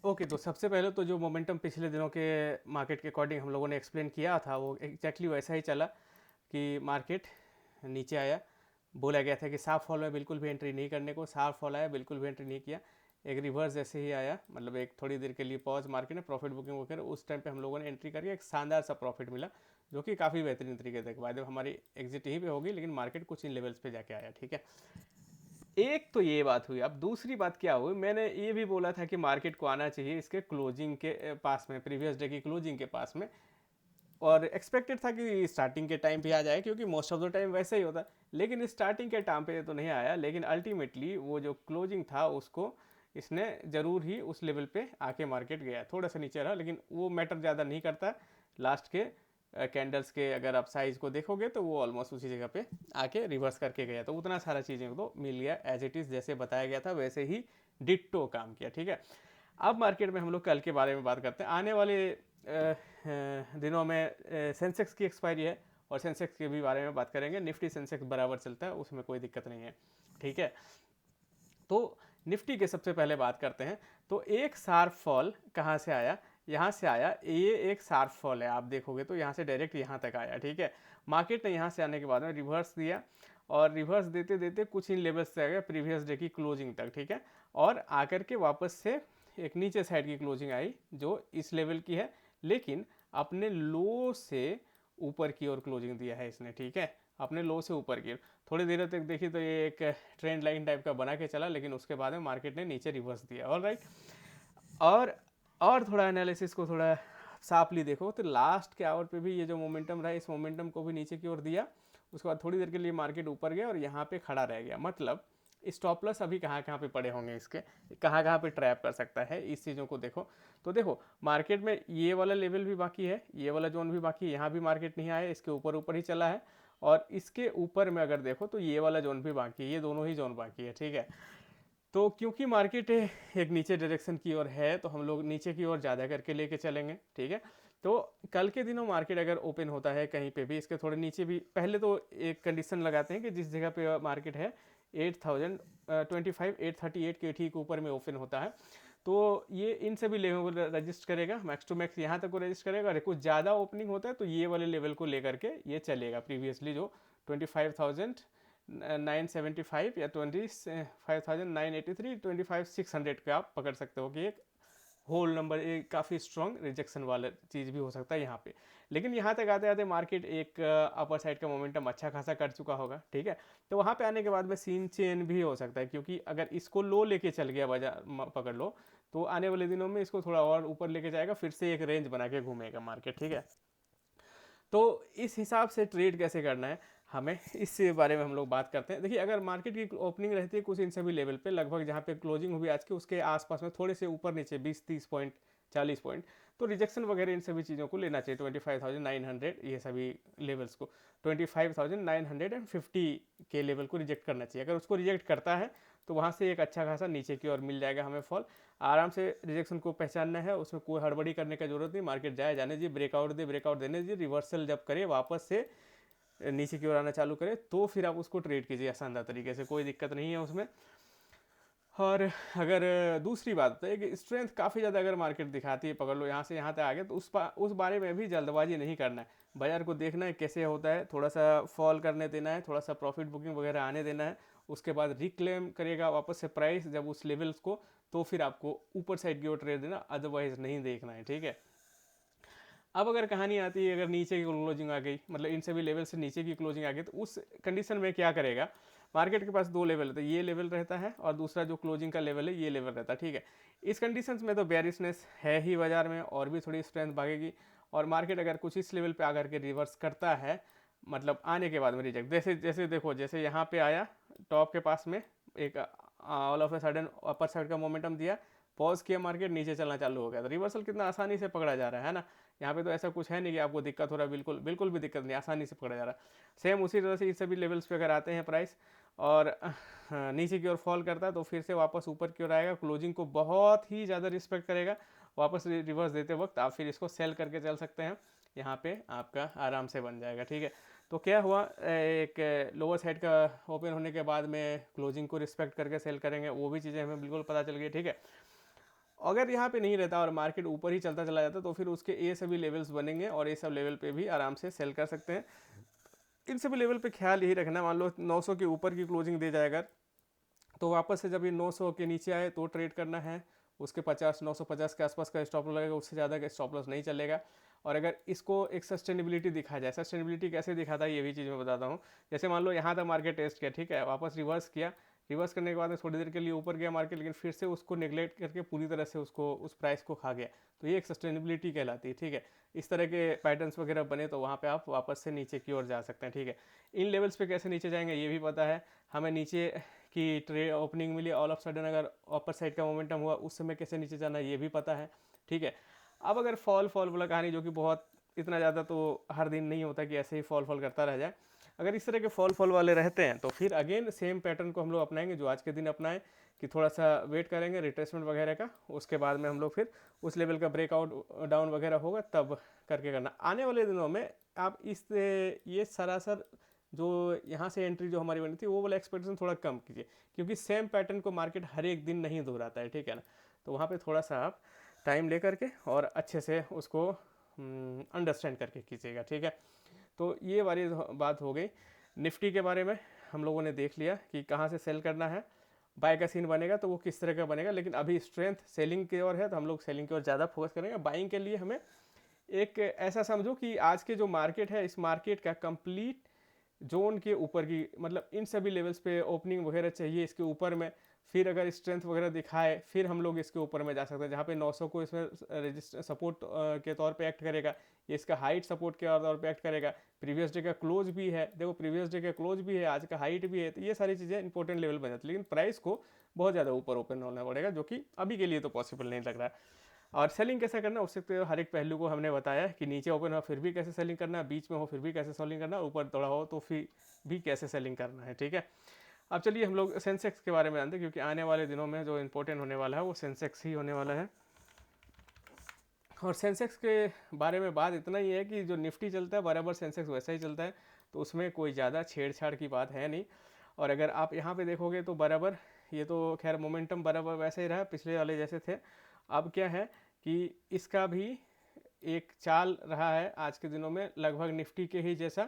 Okay, तो सबसे पहले तो जो मोमेंटम पिछले दिनों के मार्केट के अकॉर्डिंग हम लोगों ने एक्सप्लेन किया था वो एग्जैक्टली वैसा ही चला कि मार्केट नीचे आया। बोला गया था कि साफ फॉल में बिल्कुल भी एंट्री नहीं करने को, साफ फॉल आया बिल्कुल भी एंट्री नहीं किया। एक रिवर्स जैसे ही आया, मतलब एक थोड़ी देर के लिए पॉज मार्केट ने प्रॉफिट बुकिंग वगैरह, उस टाइम पे हम लोगों ने एंट्री करके एक शानदार सा प्रॉफिट मिला, जो कि काफ़ी बेहतरीन तरीके से बाद में हमारी एग्जिट यहीं पे होगी, लेकिन मार्केट कुछ इन लेवल्स पे जाके आया। ठीक है, एक तो ये बात हुई। अब दूसरी बात क्या हुई, मैंने ये भी बोला था कि मार्केट को आना चाहिए इसके क्लोजिंग के पास में, प्रीवियस डे की क्लोजिंग के पास में। और एक्सपेक्टेड था कि स्टार्टिंग के टाइम पे आ जाए, क्योंकि मोस्ट ऑफ द टाइम वैसे ही होता है। लेकिन स्टार्टिंग के टाइम पे तो नहीं आया, लेकिन अल्टीमेटली वो जो क्लोजिंग था उसको इसने ज़रूर ही उस लेवल पे आके मार्केट गया। थोड़ा सा नीचे रहा, लेकिन वो मैटर ज़्यादा नहीं करता। लास्ट के कैंडल्स के अगर आप साइज को देखोगे तो वो ऑलमोस्ट उसी जगह पे आके रिवर्स करके गया, तो उतना सारा चीज़ें तो मिल गया एज इट इज़, जैसे बताया गया था वैसे ही डिट्टो काम किया। ठीक है, अब मार्केट में हम लोग कल के बारे में बात करते हैं। आने वाले दिनों में सेंसेक्स की एक्सपायरी है, और सेंसेक्स के भी बारे में बात करेंगे। निफ्टी सेंसेक्स बराबर चलता है, उसमें कोई दिक्कत नहीं है। ठीक है, तो निफ्टी के सबसे पहले बात करते हैं। तो एक शार्प फॉल कहाँ से आया, यहाँ से आया। ये एक शार्प फॉल है, आप देखोगे तो यहाँ से डायरेक्ट यहाँ तक आया। ठीक है, मार्केट ने यहाँ से आने के बाद में रिवर्स दिया, और रिवर्स देते देते कुछ इन लेवल्स से आ गया प्रीवियस डे की क्लोजिंग तक। ठीक है, और आकर के वापस से एक नीचे साइड की क्लोजिंग आई जो इस लेवल की है, लेकिन अपने लो से ऊपर की ओर क्लोजिंग दिया है इसने। ठीक है, अपने लो से ऊपर की। थोड़ी देर तक देखी तो ये एक ट्रेंड लाइन टाइप का बना के चला, लेकिन उसके बाद में मार्केट ने नीचे रिवर्स दिया। ऑल राइट, और और थोड़ा एनालिसिस को थोड़ा साफली देखो तो लास्ट के आवर पे भी ये जो मोमेंटम रहा, इस मोमेंटम को भी नीचे की ओर दिया। उसके बाद थोड़ी देर के लिए मार्केट ऊपर गया और यहाँ पे खड़ा रह गया। मतलब स्टॉप लॉस अभी कहाँ कहाँ पे पड़े होंगे इसके, कहाँ कहाँ पे ट्रैप कर सकता है, इस चीज़ों को देखो। तो देखो मार्केट में ये वाला लेवल भी बाकी है, ये वाला जोन भी बाकी है, यहाँ भी मार्केट नहीं आया, इसके ऊपर ऊपर ही चला है। और इसके ऊपर में अगर देखो तो ये वाला जोन भी बाकी है, ये दोनों ही जोन बाकी है। ठीक है, तो क्योंकि मार्केट एक नीचे डायरेक्शन की ओर है, तो हम लोग नीचे की ओर ज़्यादा करके लेके चलेंगे। ठीक है, तो कल के दिनों मार्केट अगर ओपन होता है कहीं पे भी, इसके थोड़े नीचे भी, पहले तो एक कंडीशन लगाते हैं कि जिस जगह पे मार्केट है 8,025 838 के ठीक ऊपर में ओपन होता है, तो ये इन सभी लेवल को रजिस्ट करेगा, मैक्स टू मैक्स यहाँ तक को रजिस्ट करेगा। अगर कुछ ज़्यादा ओपनिंग होता है तो ये वाले लेवल को लेकर के ये चलेगा, प्रीवियसली जो 25,975 या 25,983, 25,600 पे आप पकड़ सकते हो कि एक होल नंबर, एक काफ़ी स्ट्रॉन्ग रिजेक्शन वाला चीज़ भी हो सकता है यहाँ पे। लेकिन यहाँ तक आते आते मार्केट एक अपर साइड का मोमेंटम अच्छा खासा कर चुका होगा। ठीक है, तो वहाँ पे आने के बाद में सीन चेंज भी हो सकता है, क्योंकि अगर इसको लो लेके चल गया बाजार, पकड़ लो, तो आने वाले दिनों में इसको थोड़ा और ऊपर लेके जाएगा, फिर से एक रेंज बना के घूमेगा मार्केट। ठीक है, तो इस हिसाब से ट्रेड कैसे करना है हमें, इस बारे में हम लोग बात करते हैं। देखिए, अगर मार्केट की ओपनिंग रहती है कुछ इन सभी लेवल पे, लगभग जहाँ पे क्लोजिंग हुई आज के उसके आसपास में, थोड़े से ऊपर नीचे 20-30 पॉइंट, 40 पॉइंट, तो रिजेक्शन वगैरह इन सभी चीज़ों को लेना चाहिए। 25,900 ये सभी लेवल्स को, 25,950 के लेवल को रिजेक्ट करना चाहिए। अगर उसको रिजेक्ट करता है तो वहाँ से एक अच्छा खासा नीचे की ओर मिल जाएगा हमें फॉल। आराम से रिजेक्शन को पहचानना है, उसमें कोई हड़बड़ी करने का जरूरत नहीं। मार्केट जाए जाने दीजिए, ब्रेकआउट दे ब्रेकआउट देने दीजिए, रिवर्सल जब करे वापस से नीचे की ओर आना चालू करे, तो फिर आप उसको ट्रेड कीजिए शानदार तरीके से, कोई दिक्कत नहीं है उसमें। और अगर दूसरी बात है कि स्ट्रेंथ काफ़ी ज़्यादा अगर मार्केट दिखाती है, पकड़ लो यहाँ से यहाँ तक आ गया, तो उस बारे में भी जल्दबाजी नहीं करना है। बाजार को देखना है कैसे होता है, थोड़ा सा फॉल करने देना है, थोड़ा सा प्रॉफिट बुकिंग वगैरह आने देना है। उसके बाद रिक्लेम करेगा वापस से प्राइस जब उस लेवल्स को, तो फिर आपको ऊपर साइड की ओर ट्रेड देना, अदरवाइज नहीं देखना है। ठीक है, अब अगर कहानी आती है, अगर नीचे की क्लोजिंग आ गई, मतलब इन सभी लेवल से नीचे की क्लोजिंग आ गई, तो उस कंडीशन में क्या करेगा। मार्केट के पास दो लेवल रहता है, ये लेवल रहता है और दूसरा जो क्लोजिंग का लेवल है ये लेवल रहता है। ठीक है, इस कंडीशंस में तो बेरिशनेस है ही बाजार में, और भी थोड़ी स्ट्रेंथ भागेगी। और मार्केट अगर कुछ इस लेवल पे आकर के रिवर्स करता है, मतलब आने के बाद में रिजेक्ट, जैसे जैसे देखो, जैसे यहाँ पे आया टॉप के पास में, एक all of a sudden upper side का मोमेंटम दिया, पॉज किया, मार्केट नीचे चलना चालू हो गया, तो रिवर्सल कितना आसानी से पकड़ा जा रहा है ना। यहाँ पे तो ऐसा कुछ है नहीं कि आपको दिक्कत हो रहा है, बिल्कुल बिल्कुल भी दिक्कत नहीं, आसानी से पकड़ा जा रहा है। सेम उसी तरह से इस सभी लेवल्स पे अगर आते हैं प्राइस, और नीचे की ओर फॉल करता है, तो फिर से वापस ऊपर की ओर आएगा, क्लोजिंग को बहुत ही ज़्यादा रिस्पेक्ट करेगा, वापस रिवर्स देते वक्त आप फिर इसको सेल करके चल सकते हैं, यहाँ पे आपका आराम से बन जाएगा। ठीक है, तो क्या हुआ, एक लोअर साइड का ओपन होने के बाद में क्लोजिंग को रिस्पेक्ट करके सेल करेंगे, वो भी चीज़ें हमें बिल्कुल पता चल गई। ठीक है, अगर यहाँ पे नहीं रहता और मार्केट ऊपर ही चलता चला जाता तो फिर उसके ये सभी लेवल्स बनेंगे और ये सब लेवल पे भी आराम से सेल कर सकते हैं। इन सभी लेवल पे ख्याल यही रखना, मान लो 900 के ऊपर की क्लोजिंग दे जाएगा तो वापस से जब ये 900 के नीचे आए तो ट्रेड करना है, उसके 950 के आसपास का स्टॉप लॉस लगेगा, उससे ज़्यादा का स्टॉप लॉस नहीं चलेगा। और अगर इसको एक सस्टेनेबिलिटी दिखा जाए, सस्टेनेबिलिटी कैसे दिखाता है ये भी चीज़ मैं बताता हूँ। जैसे मान लो यहाँ तक मार्केट टेस्ट किया, ठीक है, वापस रिवर्स किया, रिवर्स करने के बाद में थोड़ी देर के लिए ऊपर गया मार्केट, लेकिन फिर से उसको नेग्लेक्ट करके पूरी तरह से उसको उस प्राइस को खा गया, तो ये एक सस्टेनेबिलिटी कहलाती है, ठीक है। इस तरह के पैटर्न्स वगैरह बने तो वहाँ पे आप वापस से नीचे की ओर जा सकते हैं, ठीक है। इन लेवल्स पे कैसे नीचे जाएंगे ये भी पता है हमें, नीचे की ट्रेड ओपनिंग मिली, ऑल ऑफ सडन अगर अपर साइड का मोमेंटम हुआ उस समय कैसे नीचे जाना ये भी पता है, ठीक है। अब अगर फॉल वाला कहानी, जो कि बहुत इतना ज़्यादा तो हर दिन नहीं होता कि ऐसे ही फॉल करता रह जाए, अगर इस तरह के फॉल वाले रहते हैं तो फिर अगेन सेम पैटर्न को हम लोग अपनाएंगे जो आज के दिन अपनाएं, कि थोड़ा सा वेट करेंगे रिट्रेसमेंट वगैरह का, उसके बाद में हम लोग फिर उस लेवल का ब्रेकआउट डाउन वगैरह होगा तब करके करना। आने वाले दिनों में आप इस ये सरासर जो यहाँ से एंट्री जो हमारी बनी थी वो वाला एक्सपेक्टेशन थोड़ा कम कीजिए, क्योंकि सेम पैटर्न को मार्केट हर एक दिन नहीं दोहराता है, ठीक है ना। तो वहाँ पे थोड़ा सा आप टाइम ले करके और अच्छे से उसको अंडरस्टैंड करके कीजिएगा, ठीक है। तो ये वाली बात हो गई। निफ्टी के बारे में हम लोगों ने देख लिया कि कहाँ से सेल करना है, बाय का सीन बनेगा तो वो किस तरह का बनेगा, लेकिन अभी स्ट्रेंथ सेलिंग की ओर है तो हम लोग सेलिंग की ओर ज़्यादा फोकस करेंगे। बाइंग के लिए हमें एक ऐसा समझो कि आज के जो मार्केट है इस मार्केट का कंप्लीट जोन के ऊपर की, मतलब इन सभी लेवल्स पे ओपनिंग वगैरह चाहिए इसके ऊपर में, फिर अगर स्ट्रेंथ वगैरह दिखाए फिर हम लोग इसके ऊपर में जा सकते हैं, जहाँ पे 900 को इसमें रजिस्टर सपोर्ट के तौर पे एक्ट करेगा, ये इसका हाइट सपोर्ट के तौर पे एक्ट करेगा, प्रीवियस डे का क्लोज भी है, देखो प्रीवियस डे का क्लोज भी है, आज का हाइट भी है, तो ये सारी चीज़ें इंपॉर्टेंट लेवल बन जाती है, लेकिन प्राइस को बहुत ज़्यादा ऊपर ओपन होना पड़ेगा जो कि अभी के लिए तो पॉसिबल नहीं लग रहा है। और सेलिंग कैसे करना उससे तो हर एक पहलू को हमने बताया कि नीचे ओपन हो फिर भी कैसे सेलिंग करना है, बीच में हो फिर भी कैसे सेलिंग करना है, ऊपर थोड़ा हो तो फिर भी कैसे सेलिंग करना है, ठीक है। अब चलिए हम लोग सेंसेक्स के बारे में जानते हैं, क्योंकि आने वाले दिनों में जो इंपॉर्टेंट होने वाला है वो सेंसेक्स ही होने वाला है। और सेंसेक्स के बारे में बात इतना ही है कि जो निफ्टी चलता है बराबर सेंसेक्स वैसा ही चलता है, तो उसमें कोई ज़्यादा छेड़छाड़ की बात है नहीं। और अगर आप यहाँ पे देखोगे तो बराबर ये तो खैर मोमेंटम बराबर वैसे ही रहा, पिछले वाले जैसे थे। अब क्या है कि इसका भी एक चाल रहा है आज के दिनों में लगभग निफ्टी के ही जैसा,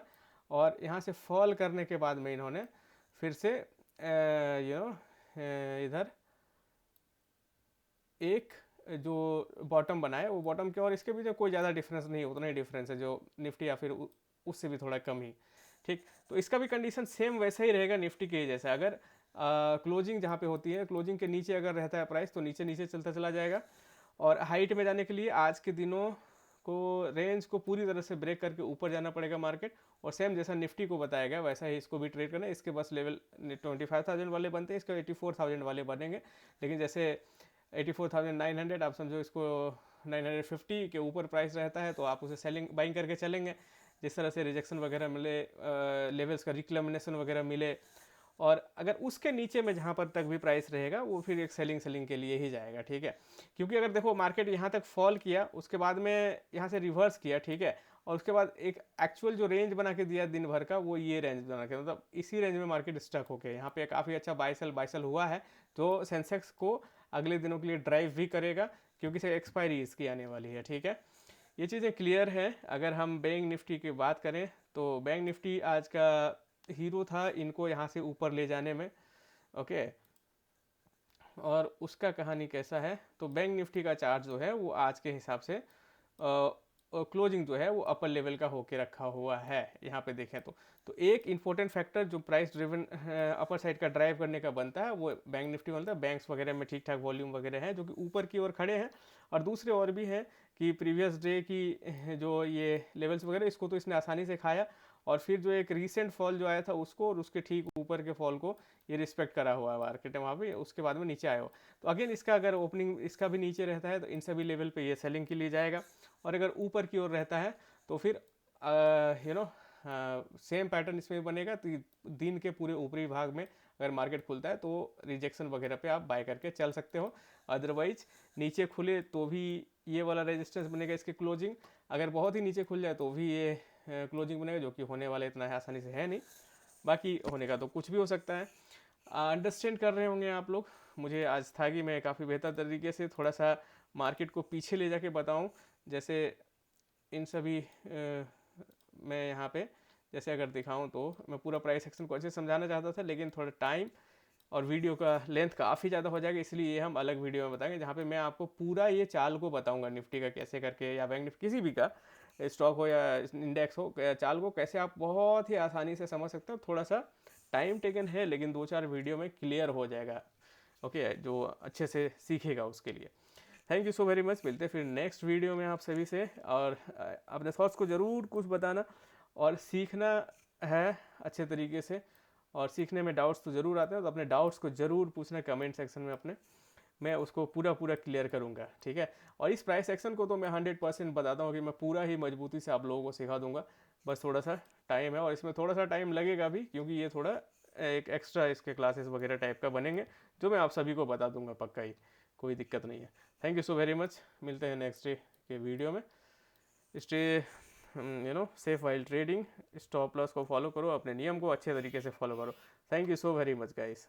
और यहाँ से फॉल करने के बाद में इन्होंने फिर से इधर एक जो बॉटम बनाए वो बॉटम के और इसके बीच में कोई ज़्यादा डिफरेंस नहीं, उतना ही डिफरेंस है जो निफ्टी या फिर उससे भी थोड़ा कम ही, ठीक। तो इसका भी कंडीशन सेम वैसा ही रहेगा निफ्टी के जैसा। अगर क्लोजिंग जहाँ पे होती है, क्लोजिंग के नीचे अगर रहता है प्राइस तो नीचे नीचे चलता चला जाएगा, और हाइट में जाने के लिए आज के दिनों को रेंज को पूरी तरह से ब्रेक करके ऊपर जाना पड़ेगा मार्केट, और सेम जैसा निफ्टी को बताया गया वैसा ही इसको भी ट्रेड करना है। इसके बस लेवल 25,000 वाले बनते हैं, इसके 84,000 वाले बनेंगे, लेकिन जैसे 84,900 आप समझो इसको 950 के ऊपर प्राइस रहता है तो आप उसे सेलिंग बाइंग करके चलेंगे, जिस तरह से रिजेक्शन वगैरह मिले, लेवल्स का रिक्लेमिनेशन वगैरह मिले, और अगर उसके नीचे में जहाँ पर तक भी प्राइस रहेगा वो फिर एक सेलिंग के लिए ही जाएगा, ठीक है। क्योंकि अगर देखो मार्केट यहाँ तक फॉल किया उसके बाद में यहाँ से रिवर्स किया, ठीक है, और उसके बाद एक एक्चुअल जो रेंज बना के दिया दिन भर का वो ये रेंज बना के, मतलब इसी रेंज में मार्केट स्टक हो गया। यहाँ पे काफ़ी अच्छा बाइसल हुआ है तो सेंसेक्स को अगले दिनों के लिए ड्राइव भी करेगा, क्योंकि से एक्सपायरी इसकी आने वाली है, ठीक है। ये चीज़ें क्लियर है। अगर हम बैंक निफ्टी की बात करें तो बैंक निफ्टी आज का हीरो था इनको यहाँ से ऊपर ले जाने में, ओके। और उसका कहानी कैसा है, तो बैंक निफ्टी का चार्ट जो है वो आज के हिसाब से क्लोजिंग जो है वो अपर लेवल का होके रखा हुआ है यहाँ पे देखें तो एक इंपॉर्टेंट फैक्टर जो प्राइस ड्रिवन अपर साइड का ड्राइव करने का बनता है वो बैंक निफ्टी बनता है। बैंक्स वगैरह में ठीक ठाक वॉल्यूम वगैरह है जो कि ऊपर की ओर खड़े हैं, और दूसरे और भी हैं कि प्रीवियस डे की जो ये लेवल्स वगैरह इसको तो इसने आसानी से खाया, और फिर जो एक रीसेंट फॉल जो आया था उसको और उसके ठीक ऊपर के फॉल को ये रिस्पेक्ट करा हुआ है मार्केट है वहाँ पे, उसके बाद में नीचे आया हो। तो अगेन इसका अगर ओपनिंग इसका भी नीचे रहता है तो इन सभी लेवल पे ये सेलिंग के लिए जाएगा, और अगर ऊपर की ओर रहता है तो फिर सेम पैटर्न इसमें बनेगा। तो दिन के पूरे ऊपरी भाग में अगर मार्केट खुलता है तो रिजेक्शन वगैरह पे आप बाय करके चल सकते हो, अदरवाइज नीचे खुले तो भी ये वाला रेजिस्टेंस बनेगा इसके क्लोजिंग, अगर बहुत ही नीचे खुल जाए तो भी ये क्लोजिंग बनेगा, जो कि होने वाला इतना है आसानी से है नहीं, बाकी होने का तो कुछ भी हो सकता है। अंडरस्टैंड कर रहे होंगे आप लोग मुझे आज था कि मैं काफ़ी बेहतर तरीके से थोड़ा सा मार्केट को पीछे ले जाके बताऊं। जैसे इन सभी मैं यहाँ पे जैसे अगर दिखाऊं तो मैं पूरा प्राइस एक्शन को अच्छे से समझाना चाहता था, लेकिन थोड़ा टाइम और वीडियो का लेंथ काफ़ी ज़्यादा हो जाएगा, इसलिए ये हम अलग वीडियो में बताएंगे जहाँ पे मैं आपको पूरा ये चाल को बताऊंगा निफ्टी का कैसे करके, या बैंक निफ्टी किसी भी का स्टॉक हो या इंडेक्स हो, चाल को कैसे आप बहुत ही आसानी से समझ सकते हो। थोड़ा सा टाइम टेकन है, लेकिन 2-4 वीडियो में क्लियर हो जाएगा। ओके, जो अच्छे से सीखेगा उसके लिए। Thank you so very much. मिलते हैं फिर नेक्स्ट वीडियो में आप सभी से, और अपने थॉट्स को ज़रूर कुछ बताना, और सीखना है अच्छे तरीके से, और सीखने में डाउट्स तो ज़रूर आते हैं, तो अपने डाउट्स को ज़रूर पूछना कमेंट सेक्शन में अपने, मैं उसको पूरा क्लियर करूँगा, ठीक है। और इस प्राइस सेक्शन को तो मैं 100% बताता हूँ कि मैं पूरा ही मजबूती से आप लोगों को सिखा दूंगा। बस थोड़ा सा टाइम है, और इसमें थोड़ा सा टाइम लगेगा भी, क्योंकि ये थोड़ा एक एक्स्ट्रा इसके क्लासेस वगैरह टाइप का बनेंगे, जो मैं आप सभी को बता दूंगा पक्का ही, कोई दिक्कत नहीं है। Thank you so very much. मिलते हैं नेक्स्ट डे के वीडियो में। Stay safe while trading. Stop loss को फॉलो करो, अपने नियम को अच्छे तरीके से फॉलो करो। Thank you so very much guys.